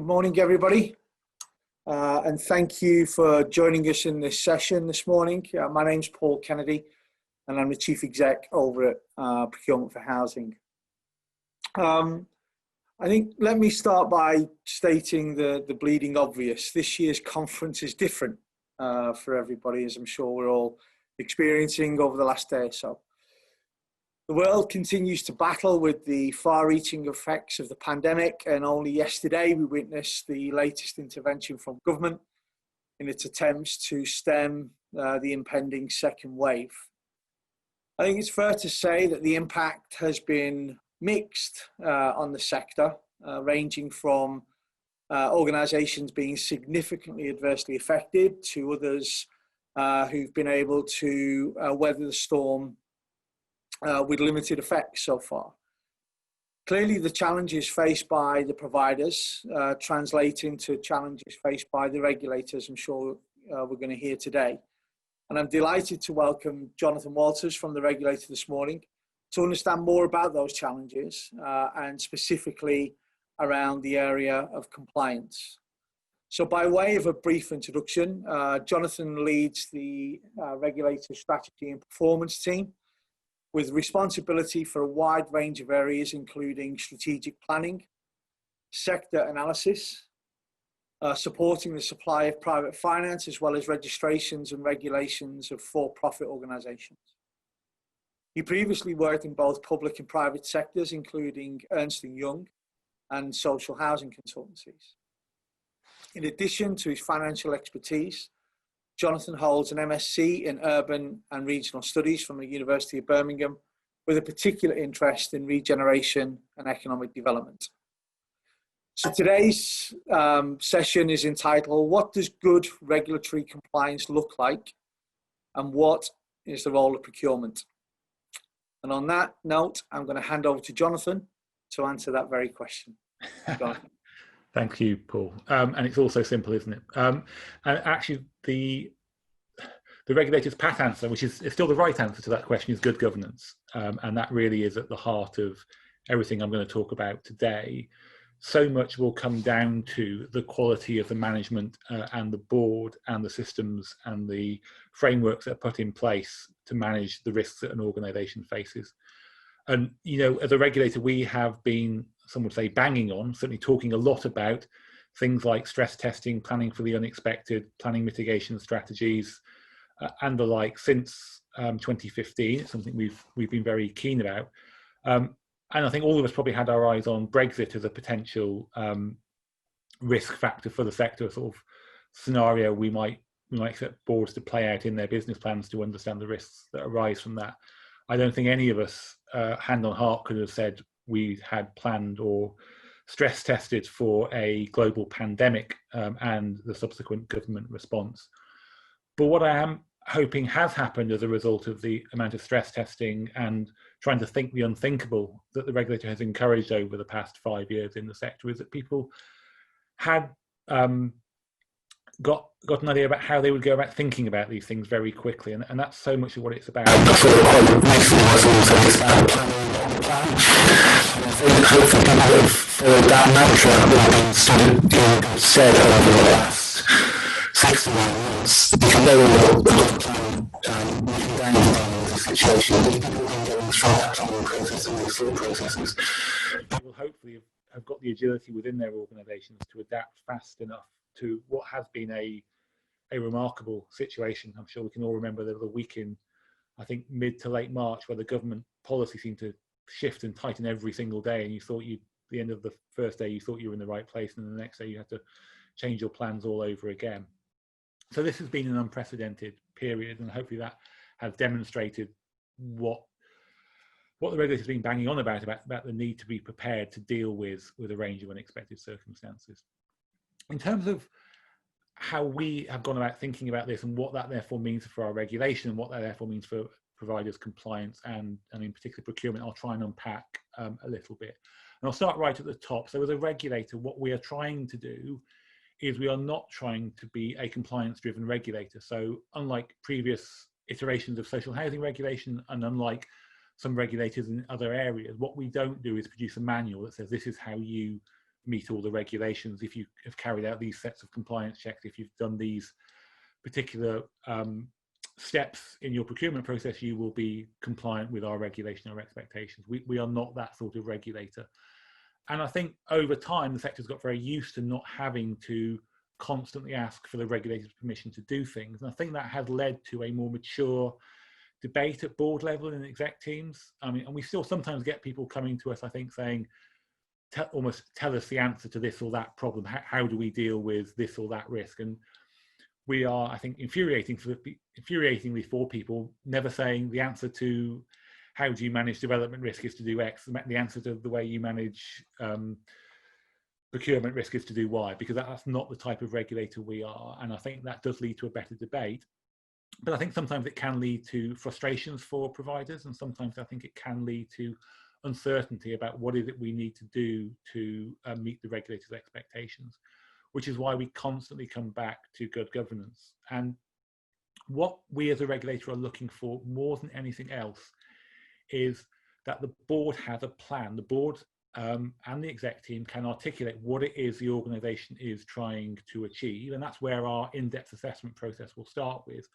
Good morning, everybody, and thank you for joining us in this session this morning. My name's Paul Kennedy, and I'm the Chief Exec over at Procurement for Housing. I think let me start by stating the bleeding obvious. This year's conference is different for everybody, as I'm sure we're all experiencing over the last day or so. The world continues to battle with the far-reaching effects of the pandemic, and only yesterday we witnessed the latest intervention from government in its attempts to stem the impending second wave. I think it's fair to say that the impact has been mixed on the sector, ranging from organisations being significantly adversely affected to others who've been able to weather the storm with limited effects so far. Clearly, the challenges faced by the providers translate into challenges faced by the regulators, I'm sure we're going to hear today. And I'm delighted to welcome Jonathan Walters from the regulator this morning to understand more about those challenges and specifically around the area of compliance. So by way of a brief introduction, Jonathan leads the regulator strategy and performance team, with responsibility for a wide range of areas, including strategic planning, sector analysis, supporting the supply of private finance, as well as registrations and regulations of for-profit organisations. He previously worked in both public and private sectors, including Ernst & Young and social housing consultancies. In addition to his financial expertise, Jonathan holds an MSc in Urban and Regional Studies from the University of Birmingham, with a particular interest in regeneration and economic development. So today's session is entitled, "What does good regulatory compliance look like, and what is the role of procurement?" And on that note, I'm going to hand over to Jonathan to answer that very question. Jonathan. Thank you, Paul. And it's also simple, isn't it? And actually, the regulator's pat answer, which is still the right answer to that question, is good governance. And that really is at the heart of everything I'm going to talk about today. So much will come down to the quality of the management and the board and the systems and the frameworks that are put in place to manage the risks that an organisation faces. And, you know, as a regulator, we have been, some would say, banging on, certainly talking a lot about things like stress testing, planning for the unexpected, planning mitigation strategies, and the like since 2015. It's something we've been very keen about. And I think all of us probably had our eyes on Brexit as a potential risk factor for the sector, a sort of scenario we might expect boards to play out in their business plans to understand the risks that arise from that. I don't think any of us, hand on heart, could have said we had planned or stress tested for a global pandemic and the subsequent government response. But what I am hoping has happened as a result of the amount of stress testing and trying to think the unthinkable that the regulator has encouraged over the past 5 years in the sector is that people had got an idea about how they would go about thinking about these things very quickly, and that's so much of what it's about. Hopefully people have followed that mantra and started being said over the last 61 months. We can know a lot of time looking down the situation. These people can get on track on the process and the thought processes. They will hopefully have got the agility within their organisations to adapt fast enough to what has been a remarkable situation. I'm sure we can all remember there was a week in, I think, mid to late March where the government policy seemed to shift and tighten every single day, and you thought the end of the first day you thought you were in the right place, and the next day you had to change your plans all over again. So this has been an unprecedented period, and hopefully that has demonstrated what the regulator's been banging on about the need to be prepared to deal with a range of unexpected circumstances. In terms of how we have gone about thinking about this and what that therefore means for our regulation and what that therefore means for providers' compliance and in particular procurement, I'll try and unpack a little bit. And I'll start right at the top. So as a regulator, what we are trying to do is we are not trying to be a compliance-driven regulator. So unlike previous iterations of social housing regulation and unlike some regulators in other areas, what we don't do is produce a manual that says this is how you meet all the regulations, if you have carried out these sets of compliance checks, if you've done these particular steps in your procurement process, you will be compliant with our regulation or expectations. We are not that sort of regulator. And I think over time, the sector's got very used to not having to constantly ask for the regulator's permission to do things. And I think that has led to a more mature debate at board level and exec teams. I mean, and we still sometimes get people coming to us, I think, saying, almost tell us the answer to this or that problem. How do we deal with this or that risk? And we are, I think, infuriatingly for people, never saying the answer to how do you manage development risk is to do X, the answer to the way you manage procurement risk is to do Y, because that's not the type of regulator we are. And I think that does lead to a better debate. But I think sometimes it can lead to frustrations for providers, and sometimes I think it can lead to uncertainty about what is it we need to do to meet the regulator's expectations, which is why we constantly come back to good governance. And what we as a regulator are looking for more than anything else is that the board has a plan. The board and the exec team can articulate what it is the organisation is trying to achieve, and that's where our in-depth assessment process will start with.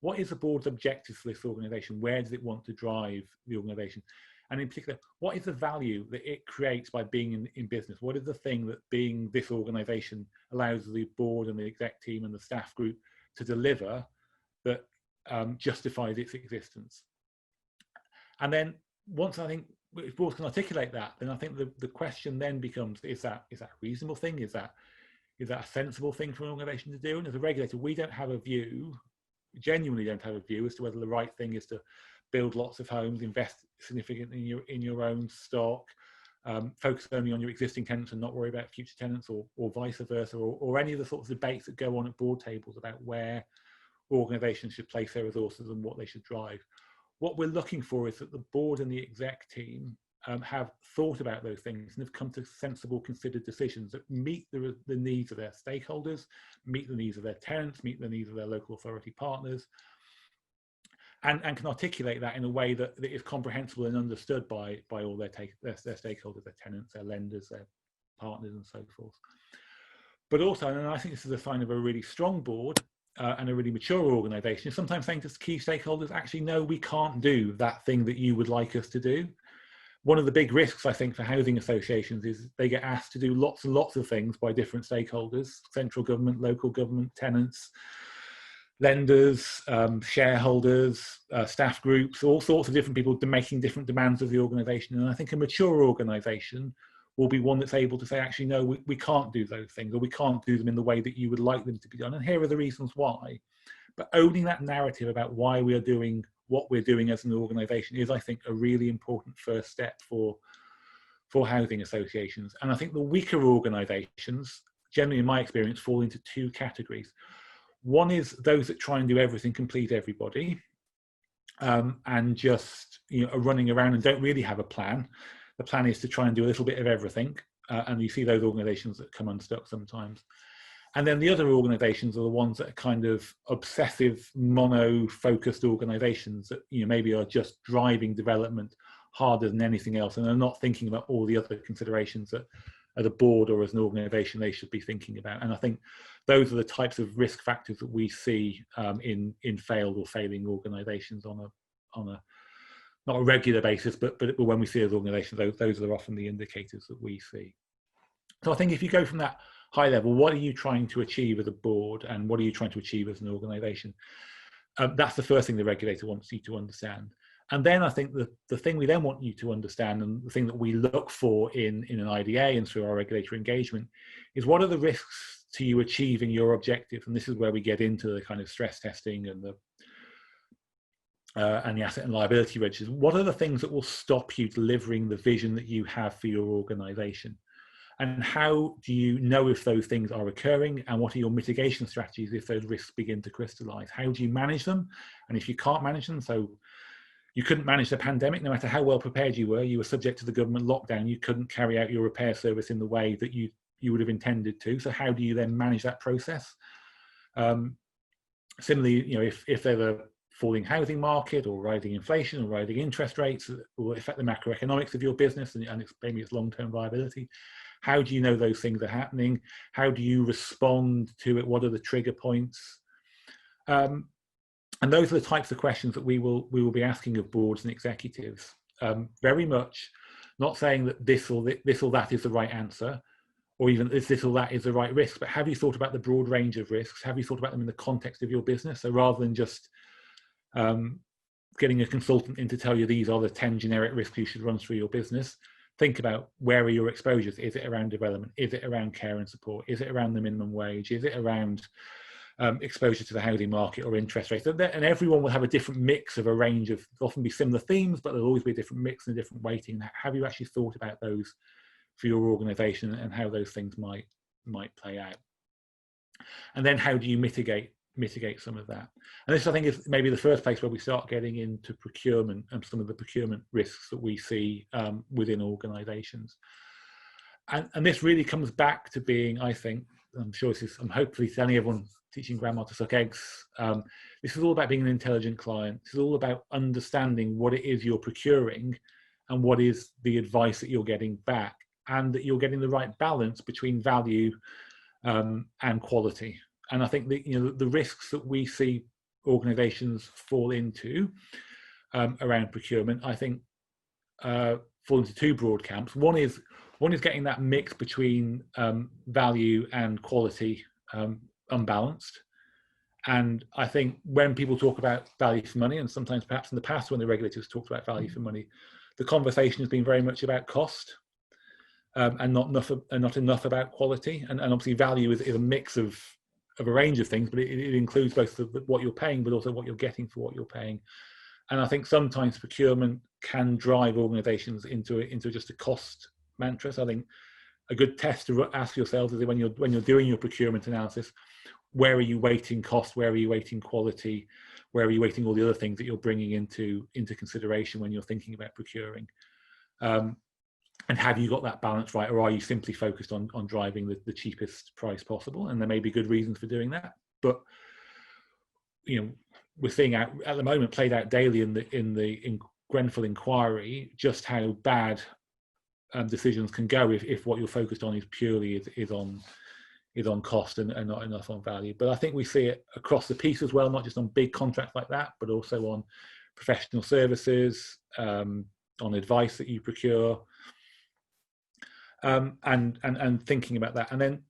What is the board's objective for this organisation? Where does it want to drive the organisation? And in particular, what is the value that it creates by being in business? What is the thing that being this organisation allows the board and the exec team and the staff group to deliver that justifies its existence? And then once I think if boards can articulate that, then I think the question then becomes, is that a reasonable thing? Is that a sensible thing for an organisation to do? And as a regulator, we don't have a view, genuinely don't have a view as to whether the right thing is to build lots of homes, invest significantly in your own stock, focus only on your existing tenants and not worry about future tenants, or vice versa, or any of the sorts of debates that go on at board tables about where organisations should place their resources and what they should drive. What we're looking for is that the board and the exec team have thought about those things and have come to sensible, considered decisions that meet the needs of their stakeholders, meet the needs of their tenants, meet the needs of their local authority partners, and can articulate that in a way that is comprehensible and understood by all their stakeholders, their tenants, their lenders, their partners, and so forth. But also, and I think this is a sign of a really strong board and a really mature organisation, is sometimes saying to key stakeholders, actually, no, we can't do that thing that you would like us to do. One of the big risks, I think, for housing associations is they get asked to do lots and lots of things by different stakeholders: central government, local government, tenants, lenders, shareholders, staff groups, all sorts of different people making different demands of the organisation. And I think a mature organisation will be one that's able to say, actually, no, we can't do those things, or we can't do them in the way that you would like them to be done. And here are the reasons why. But owning that narrative about why we are doing what we're doing as an organisation is, I think, a really important first step for housing associations. And I think the weaker organisations, generally in my experience, fall into two categories. One is those that try and do everything, complete everybody, and just are running around and don't really have a plan. The plan is to try and do a little bit of everything, and you see those organisations that come unstuck sometimes. And then the other organisations are the ones that are kind of obsessive, mono-focused organisations that maybe are just driving development harder than anything else, and are not thinking about all the other considerations that as a board or as an organisation they should be thinking about. And I think those are the types of risk factors that we see in failed or failing organisations on a not a regular basis, but when we see as organisations, those are often the indicators that we see. So I think if you go from that high level, what are you trying to achieve as a board, and what are you trying to achieve as an organisation? That's the first thing the regulator wants you to understand. And then I think the thing we then want you to understand, and the thing that we look for in an IDA and through our regulatory engagement, is what are the risks to you achieving your objective? And this is where we get into the kind of stress testing and the asset and liability registers. What are the things that will stop you delivering the vision that you have for your organisation? And how do you know if those things are occurring, and what are your mitigation strategies if those risks begin to crystallise? How do you manage them? And if you can't manage them, so you couldn't manage the pandemic, no matter how well prepared you were subject to the government lockdown, you couldn't carry out your repair service in the way that you would have intended to. So how do you then manage that process? Similarly, if there's a falling housing market or rising inflation or rising interest rates that will affect the macroeconomics of your business and maybe its long-term viability? How do you know those things are happening? How do you respond to it? What are the trigger points? And those are the types of questions that we will be asking of boards and executives. Very much not saying that this or that is the right answer, or even this or that is the right risk, but have you thought about the broad range of risks? Have you thought about them in the context of your business? So rather than just getting a consultant in to tell you these are the 10 generic risks you should run through your business, think about where are your exposures. Is it around development? Is it around care and support? Is it around the minimum wage? Is it around exposure to the housing market or interest rates? And everyone will have a different mix of a range of, often be similar themes, but there'll always be a different mix and a different weighting. Have you actually thought about those for your organization and how those things might play out? And then how do you mitigate some of that? And this, I think, is maybe the first place where we start getting into procurement and some of the procurement risks that we see within organizations. And this really comes back to being, I think, I'm sure this is, I'm hopefully telling everyone teaching grandma to suck eggs. This is all about being an intelligent client. This is all about understanding what it is you're procuring and what is the advice that you're getting back, and that you're getting the right balance between value and quality. And I think that the risks that we see organizations fall into around procurement, I think fall into two broad camps. One is getting that mix between value and quality unbalanced. And I think when people talk about value for money, and sometimes perhaps in the past when the regulators talked about value for money, the conversation has been very much about cost and not enough about quality. And obviously value is a mix of a range of things, but it includes both what you're paying, but also what you're getting for what you're paying. And I think sometimes procurement can drive organizations into just a cost mantra. So I think a good test to ask yourselves is when you're doing your procurement analysis, where are you weighting cost? Where are you weighting quality? Where are you weighting all the other things that you're bringing into consideration when you're thinking about procuring? And have you got that balance right, or are you simply focused on driving the cheapest price possible? And there may be good reasons for doing that, but we're seeing out at the moment, played out daily in Grenfell inquiry, just how bad decisions can go if what you're focused on is purely is on cost and not enough on value. But I think we see it across the piece as well, not just on big contracts like that, but also on professional services, on advice that you procure. And thinking about that. And then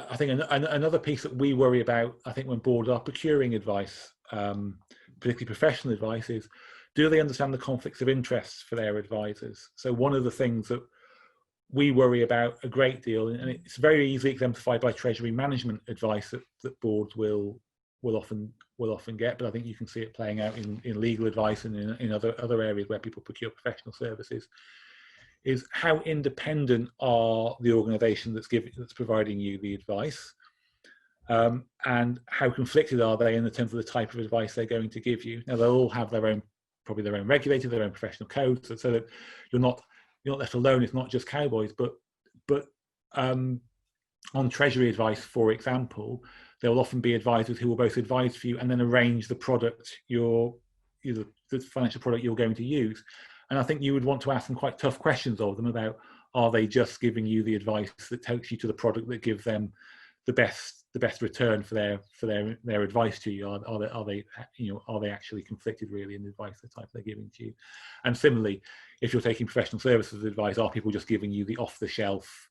I think another piece that we worry about, I think when boards are procuring advice, particularly professional advice, is do they understand the conflicts of interest for their advisors? So one of the things that we worry about a great deal, and it's very easily exemplified by treasury management advice that boards will often get, but I think you can see it playing out in legal advice and in other areas where people procure professional services, is how independent are the organisation that's providing you the advice, and how conflicted are they in terms of the type of advice they're going to give you. Now they'll all have probably their own regulator, their own professional codes, so that you're not left alone. It's not just cowboys, but on treasury advice, for example, there will often be advisors who will both advise for you and then arrange the product the financial product you're going to use. And I think you would want to ask some quite tough questions of them about, are they just giving you the advice that takes you to the product that gives them the best return for their advice to you? Are they actually conflicted really in the advice the type they're giving to you? And similarly, if you're taking professional services advice, are people just giving you the off-the-shelf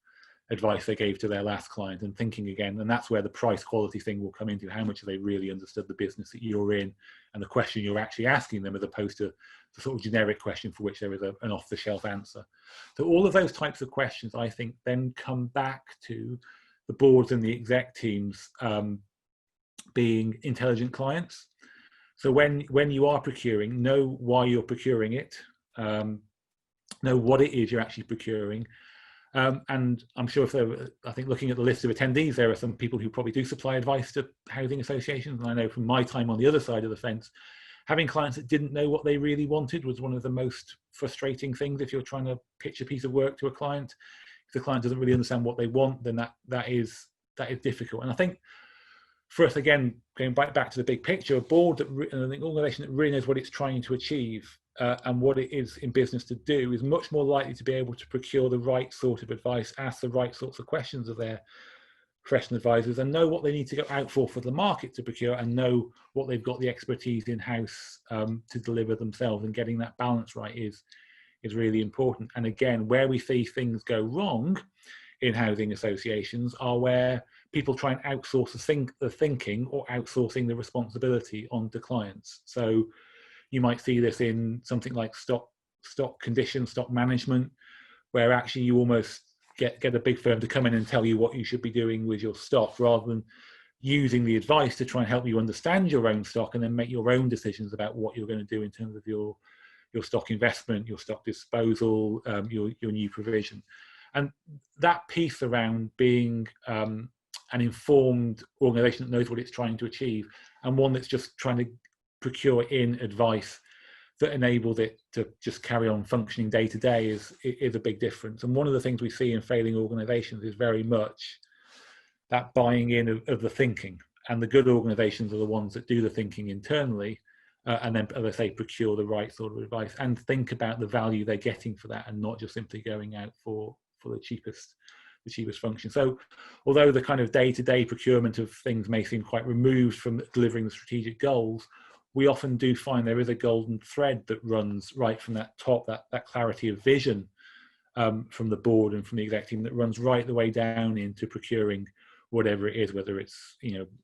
advice they gave to their last client? And thinking again, and that's where the price quality thing will come into, how much have they really understood the business that you're in and the question you're actually asking them, as opposed to the sort of generic question for which there is an off-the-shelf answer. So all of those types of questions, I think, then come back to the boards and the exec teams being intelligent clients. So when you are procuring, know why you're procuring it, know what it is you're actually procuring. And I'm sure I think looking at the list of attendees, there are some people who probably do supply advice to housing associations. And I know from my time on the other side of the fence, having clients that didn't know what they really wanted was one of the most frustrating things. If you're trying to pitch a piece of work to a client, if the client doesn't really understand what they want, then that is difficult. And I think for us, again, going back to the big picture, a board that, and an organisation that really knows what it's trying to achieve and what it is in business to do is much more likely to be able to procure the right sort of advice, ask the right sorts of questions of their professional advisors, and know what they need to go out for the market to procure, and know what they've got the expertise in-house to deliver themselves. And getting that balance right is really important. And again, where we see things go wrong in housing associations are where people try and outsource the thinking or outsourcing the responsibility onto clients. So you might see this in something like stock condition, stock management, where actually you almost get a big firm to come in and tell you what you should be doing with your stock, rather than using the advice to try and help you understand your own stock and then make your own decisions about what you're going to do in terms of your stock investment, your stock disposal, your new provision. And that piece around being an informed organisation that knows what it's trying to achieve, and one that's just trying to procure in advice that enables it to just carry on functioning day to day is a big difference. And one of the things we see in failing organisations is very much that buying in of the thinking. And the good organisations are the ones that do the thinking internally, and then, as I say, procure the right sort of advice and think about the value they're getting for that, and not just simply going out for the cheapest function. So although the kind of day-to-day procurement of things may seem quite removed from delivering the strategic goals, we often do find there is a golden thread that runs right from that top, that clarity of vision from the board and from the exec team, that runs right the way down into procuring whatever it is, whether it's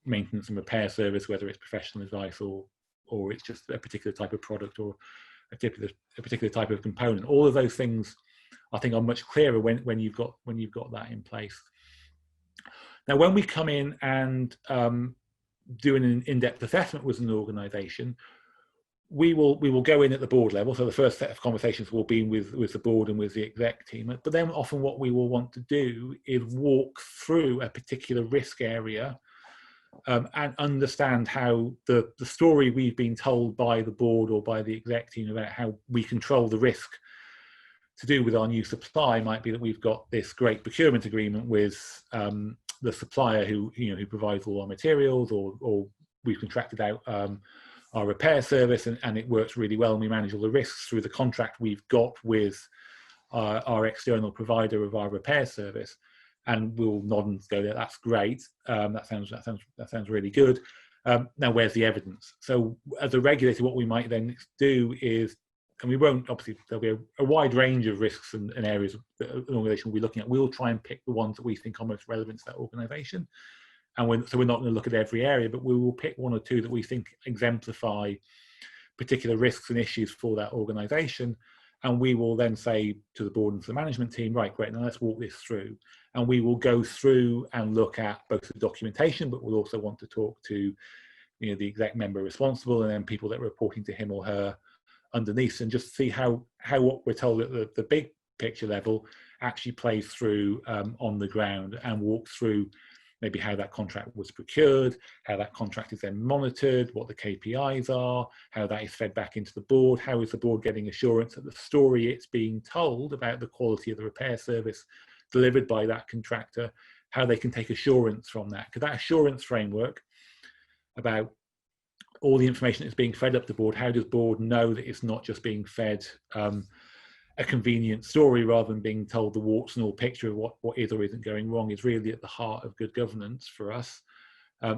maintenance and repair service, whether it's professional advice, or it's just a particular type of product or a particular type of component. All of those things, I think, are much clearer when you've got that in place. Now, when we come in and doing an in-depth assessment with an organisation, we will go in at the board level. So the first set of conversations will be with the board and with the exec team. But then often what we will want to do is walk through a particular risk area and understand how the story we've been told by the board or by the exec team about how we control the risk to do with our new supply might be that we've got this great procurement agreement with the supplier who provides all our materials, or we've contracted out our repair service and it works really well, and we manage all the risks through the contract we've got with our external provider of our repair service. And we'll nod and go, that's great. That sounds really good. Now, where's the evidence? So as a regulator, what we might then do is, and we won't, obviously, there'll be a wide range of risks and areas that an organisation will be looking at. We'll try and pick the ones that we think are most relevant to that organisation. And so we're not going to look at every area, but we will pick one or two that we think exemplify particular risks and issues for that organisation. And we will then say to the board and to the management team, right, great, now let's walk this through. And we will go through and look at both the documentation, but we'll also want to talk to the exec member responsible, and then people that are reporting to him or her underneath, and just see how what we're told at the big picture level actually plays through on the ground, and walk through maybe how that contract was procured, how that contract is then monitored, what the KPIs are, how that is fed back into the board, how is the board getting assurance that the story it's being told about the quality of the repair service delivered by that contractor, how they can take assurance from that. Because that assurance framework about all the information that's being fed up the board, how does board know that it's not just being fed a convenient story rather than being told the warts and all picture of what is or isn't going wrong, is really at the heart of good governance for us.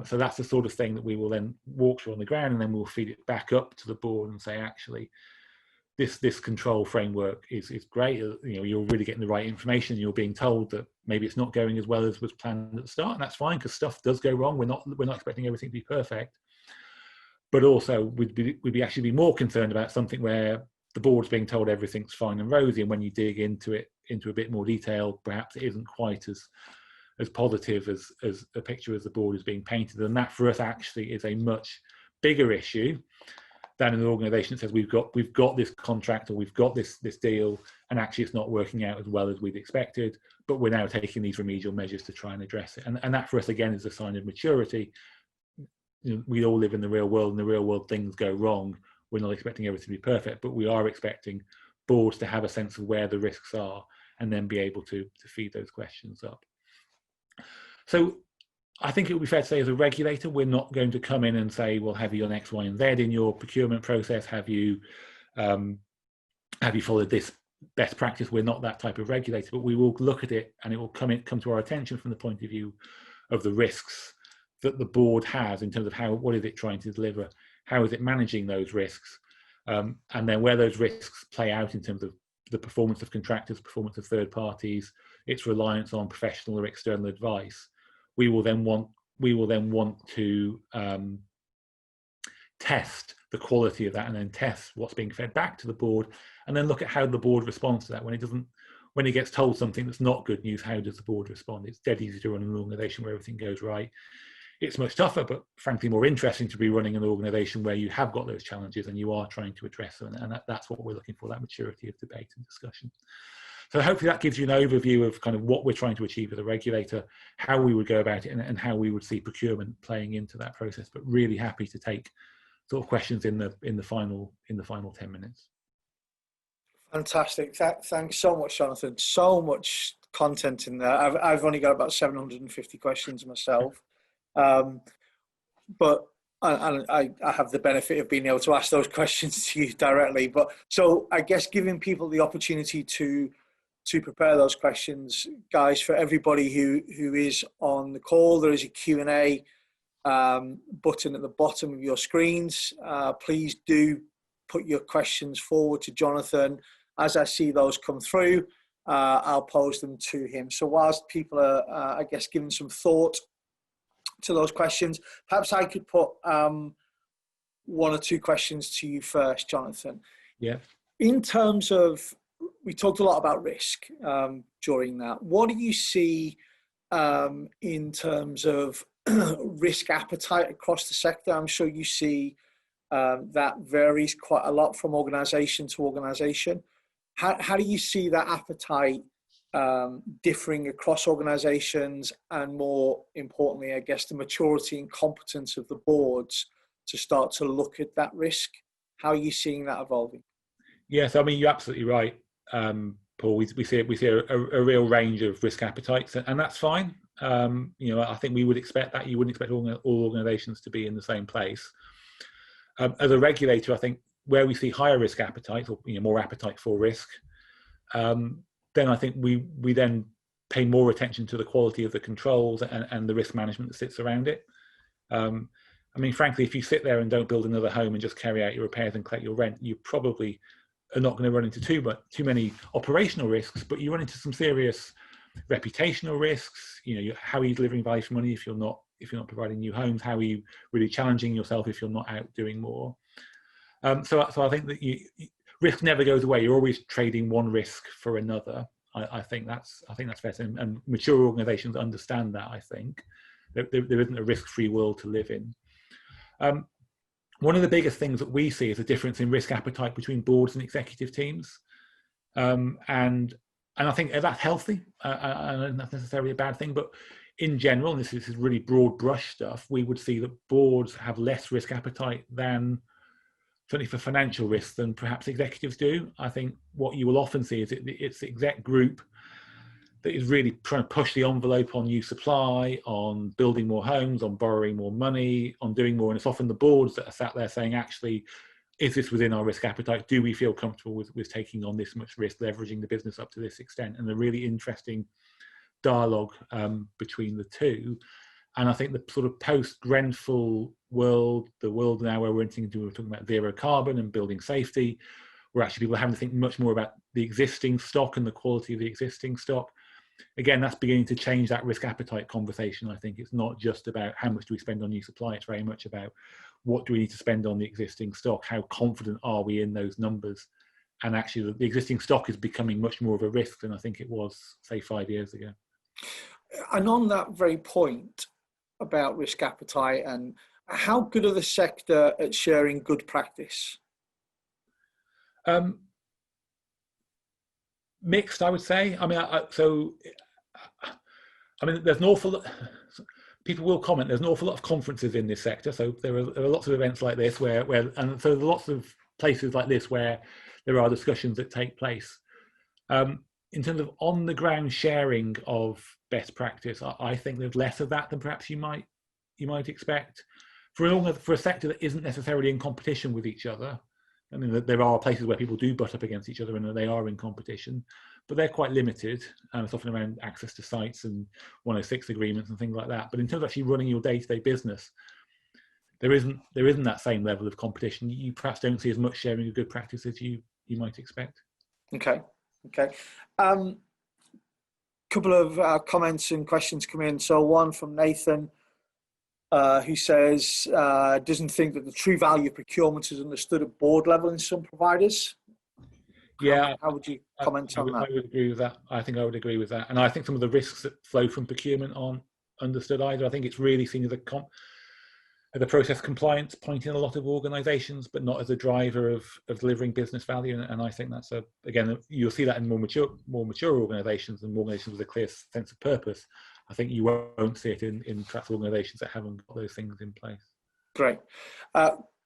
So that's the sort of thing that we will then walk through on the ground, and then we'll feed it back up to the board and say, actually, this control framework is great. You're really getting the right information. You're being told that maybe it's not going as well as was planned at the start, and that's fine, because stuff does go wrong. We're not expecting everything to be perfect. But also, we'd actually be more concerned about something where the board's being told everything's fine and rosy, and when you dig into a bit more detail, perhaps it isn't quite as positive as a picture as the board is being painted. And that, for us, actually is a much bigger issue than an organisation that says we've got this contract, or we've got this deal, and actually it's not working out as well as we'd expected, but we're now taking these remedial measures to try and address it. And that, for us, again, is a sign of maturity. We all live in the real world. In the real world, things go wrong. We're not expecting everything to be perfect, but we are expecting boards to have a sense of where the risks are, and then be able to feed those questions up. So I think it would be fair to say, as a regulator, we're not going to come in and say, well, have you done X, Y, and Z in your procurement process? Have you followed this best practice? We're not that type of regulator, but we will look at it, and it will come to our attention from the point of view of the risks that the board has in terms of what is it trying to deliver, how is it managing those risks, and then where those risks play out in terms of the performance of contractors, performance of third parties, its reliance on professional or external advice. We will then want to test the quality of that, and then test what's being fed back to the board, and then look at how the board responds to that. When it gets told something that's not good news, how does the board respond? It's dead easy to run an organisation where everything goes right. It's much tougher, but frankly more interesting to be running an organisation where you have got those challenges and you are trying to address them, and that's what we're looking for, that maturity of debate and discussion. So hopefully that gives you an overview of kind of what we're trying to achieve as a regulator, how we would go about it, and how we would see procurement playing into that process. But really happy to take sort of questions in the final 10 minutes. Fantastic. Thanks so much, Jonathan. So much content in there. I've only got about 750 questions myself, but I have the benefit of being able to ask those questions to you directly. But so I guess giving people the opportunity to prepare those questions, guys, for everybody who is on the call, there is a Q&A button at the bottom of your screens. Please do put your questions forward to Jonathan. As I see those come through, I'll pose them to him. So whilst people are, I guess, giving some thought to those questions, perhaps I could put one or two questions to you first, Jonathan. Yeah. In terms of, we talked a lot about risk during that. What do you see in terms of risk appetite across the sector? I'm sure you see that varies quite a lot from organisation to organisation. How do you see that appetite differing across organisations, and more importantly, I guess, the maturity and competence of the boards to start to look at that risk? How are you seeing that evolving? Yes, I mean, you're absolutely right, Paul. We see a real range of risk appetites, and that's fine. I think we would expect that. You wouldn't expect all organisations to be in the same place. As a regulator, I think where we see higher risk appetite, or more appetite for risk, then I think we then pay more attention to the quality of the controls and the risk management that sits around it. I mean, frankly, if you sit there and don't build another home and just carry out your repairs and collect your rent, you probably are not going to run into too many operational risks, but you run into some serious reputational risks. How are you delivering value for money if you're not providing new homes? How are you really challenging yourself if you're not out doing more? So I think that risk never goes away. You're always trading one risk for another. I think that's fair, and mature organisations understand that. I think there isn't a risk-free world to live in. One of the biggest things that we see is a difference in risk appetite between boards and executive teams, and I think that's healthy, and that's necessarily a bad thing. But in general, and this is really broad brush stuff, we would see that boards have less risk appetite than, certainly for financial risks, than perhaps executives do. I think what you will often see is it's the exec group that is really trying to push the envelope on new supply, on building more homes, on borrowing more money, on doing more. And it's often the boards that are sat there saying, actually, is this within our risk appetite? Do we feel comfortable with taking on this much risk, leveraging the business up to this extent? And a really interesting dialogue between the two. And I think the sort of post-Grenfell world, the world now where we're talking about zero carbon and building safety, where actually people are having to think much more about the existing stock and the quality of the existing stock. Again, that's beginning to change that risk appetite conversation. I think it's not just about how much do we spend on new supply, it's very much about what do we need to spend on the existing stock, how confident are we in those numbers. And actually the existing stock is becoming much more of a risk than I think it was, say, 5 years ago. And on that very point about risk appetite, and how good are the sector at sharing good practice? Mixed, I would say. I mean, there's an awful lot, people will comment, there's an awful lot of conferences in this sector. So there are lots of events like this and so there's lots of places like this where there are discussions that take place. in terms of on the ground sharing of best practice, I think there's less of that than perhaps you might expect. For a sector that isn't necessarily in competition with each other, I mean, there are places where people do butt up against each other and they are in competition, but they're quite limited. It's often around access to sites and 106 agreements and things like that. But in terms of actually running your day-to-day business, there isn't that same level of competition. You perhaps don't see as much sharing of good practice as you might expect. Okay. Couple of comments and questions come in. So one from Nathan, who says doesn't think that the true value of procurement is understood at board level in some providers. Yeah. How would you comment on that? I would agree with that. I think I would agree with that. And I think some of the risks that flow from procurement aren't understood either. I think it's really seen as a process compliance point in a lot of organisations, but not as a driver of delivering business value. And I think that's again, you'll see that in more mature organisations and organisations with a clear sense of purpose. I think you won't see it in perhaps organisations that haven't got those things in place. Great.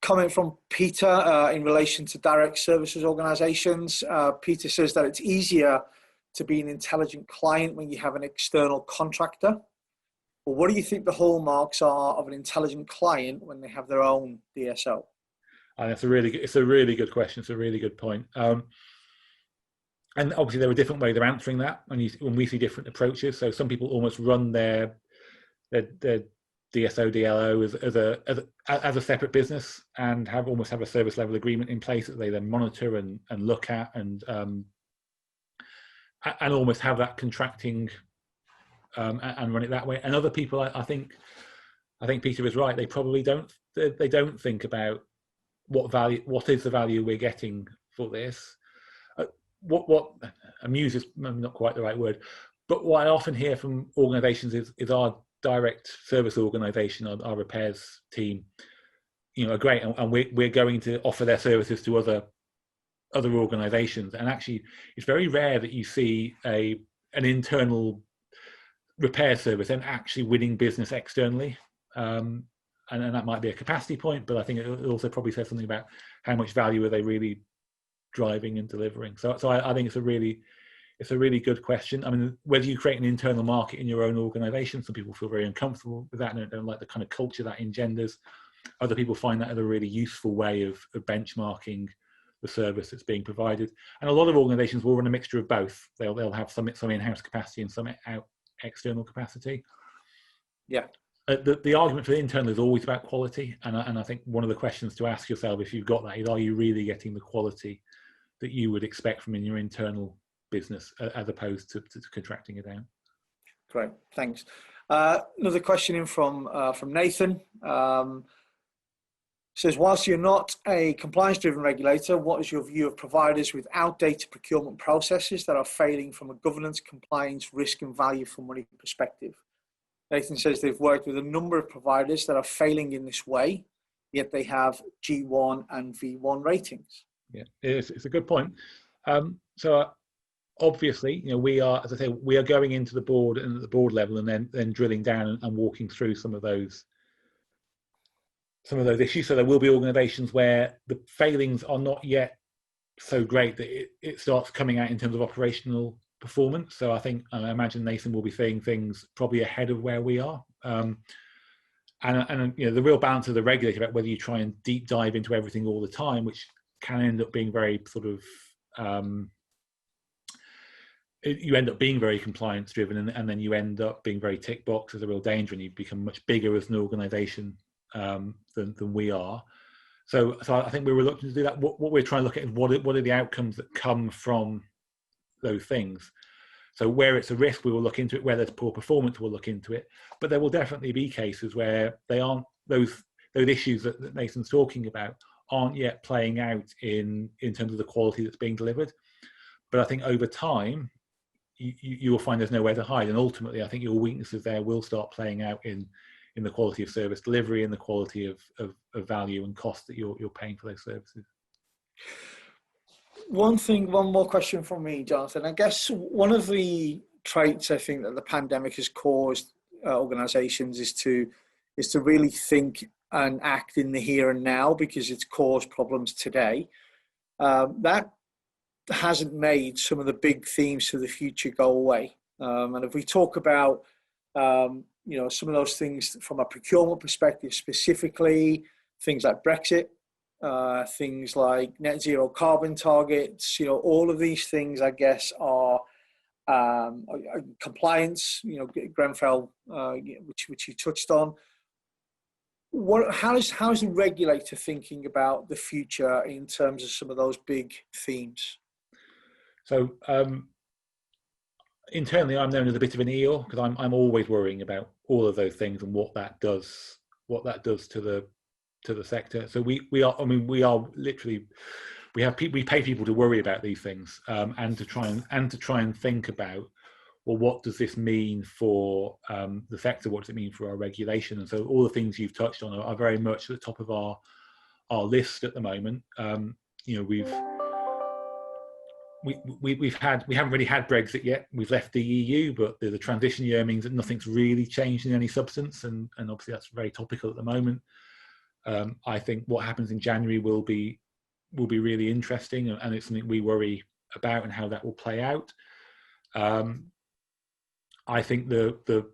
Comment from Peter in relation to direct services organisations. Peter says that it's easier to be an intelligent client when you have an external contractor. Well, what do you think the hallmarks are of an intelligent client when they have their own DSO? And it's a really good question. It's a really good point. And obviously there are different ways of answering that when we see different approaches. So some people almost run their DSO, DLO as a separate business and almost have a service level agreement in place that they then monitor and look at and almost have that contracting and run it that way. And other people, I think Peter is right. They probably don't think about what is the value we're getting for this. What amuse is not quite the right word, but what I often hear from organisations is our direct service organisation, our repairs team, are great, and we're going to offer their services to other organisations. And actually, it's very rare that you see an internal repair service and actually winning business externally. And that might be a capacity point, but I think it also probably says something about how much value are they really driving and delivering. So I think it's a really good question. I mean, whether you create an internal market in your own organisation, some people feel very uncomfortable with that and don't like the kind of culture that engenders. Other people find that a really useful way of benchmarking the service that's being provided. And a lot of organisations will run a mixture of both. They'll have some in-house capacity and some external capacity. Yeah. The argument for the internal is always about quality, and I think one of the questions to ask yourself if you've got that is, are you really getting the quality that you would expect from in your internal business as opposed to contracting it out? Great, thanks. Another question in from Nathan. Says, whilst you're not a compliance-driven regulator, what is your view of providers with outdated procurement processes that are failing from a governance, compliance, risk and value for money perspective? Nathan says they've worked with a number of providers that are failing in this way, yet they have G1 and V1 ratings. Yeah, it's a good point. So obviously, we are, as I say, we are going into the board and at the board level and then drilling down and walking through some of those issues. So there will be organisations where the failings are not yet so great that it starts coming out in terms of operational performance. So I imagine Nathan will be seeing things probably ahead of where we are. And the real balance of the regulator about whether you try and deep dive into everything all the time, which can end up being very sort of you end up being very compliance driven, and then you end up being very tick box, is a real danger, and you become much bigger as an organisation than we are. So I think we're reluctant to do that. What we're trying to look at is what are the outcomes that come from those things. So where it's a risk, we will look into it. Where there's poor performance, we'll look into it. But there will definitely be cases where they aren't, those issues that Nathan's talking about aren't yet playing out in terms of the quality that's being delivered. But I think over time, you will find there's nowhere to hide. And ultimately, I think your weaknesses there will start playing out in the quality of service delivery and the quality of value and cost that you're paying for those services. One more question from me, Jonathan. I guess one of the traits I think that the pandemic has caused organisations is to really think and act in the here and now, because it's caused problems today. That hasn't made some of the big themes for the future go away. And if we talk about, some of those things from a procurement perspective, specifically things like Brexit, things like net zero carbon targets, all of these things, I guess, are compliance, Grenfell, which you touched on. How is the regulator thinking about the future in terms of some of those big themes? So internally, I'm known as a bit of an eel because I'm always worrying about all of those things and what that does to the sector. So we are literally, we pay people to worry about these things, and to try and think about, well, what does this mean for the sector? What does it mean for our regulation? And so all the things you've touched on are very much at the top of our list at the moment. We haven't really had Brexit yet. We've left the EU, but the transition year means that nothing's really changed in any substance, and obviously that's very topical at the moment. I think what happens in January will be really interesting, and it's something we worry about and how that will play out. I think the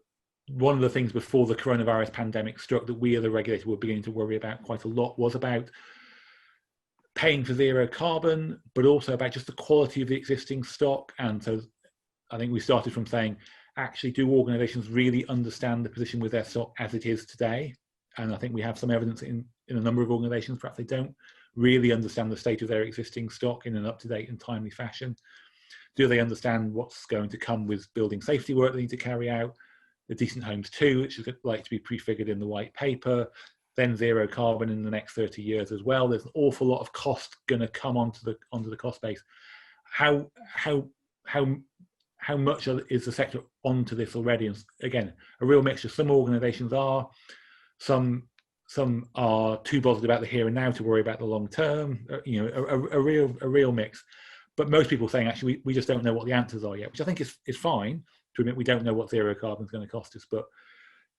one of the things before the coronavirus pandemic struck that we as a regulator were beginning to worry about quite a lot was about paying for zero carbon, but also about just the quality of the existing stock. And so I think we started from saying, actually, do organisations really understand the position with their stock as it is today? And I think we have some evidence in a number of organisations, perhaps they don't really understand the state of their existing stock in an up-to-date and timely fashion. Do they understand what's going to come with building safety work they need to carry out? The Decent Homes 2, which is like to be prefigured in the white paper, then zero carbon in the next 30 years as well. There's an awful lot of cost going to come onto the cost base. How much is the sector onto this already? And again, a real mixture. Some organisations are, some are too bothered about the here and now to worry about the long term. A real mix. But most people are saying, actually, we just don't know what the answers are yet, which I think is fine to admit we don't know what zero carbon is going to cost us, but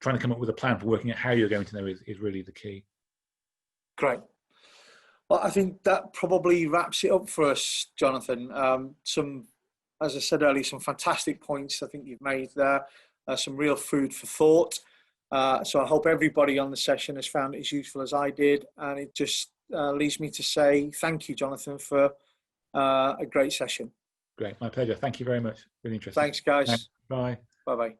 trying to come up with a plan for working out how you're going to know is really the key. Great. Well, I think that probably wraps it up for us, Jonathan. As I said earlier, some fantastic points I think you've made there, some real food for thought. So I hope everybody on the session has found it as useful as I did. And it just leaves me to say thank you, Jonathan, for a great session. Great, my pleasure. Thank you very much. Really interesting. Thanks, guys. Thanks. Bye. Bye-bye.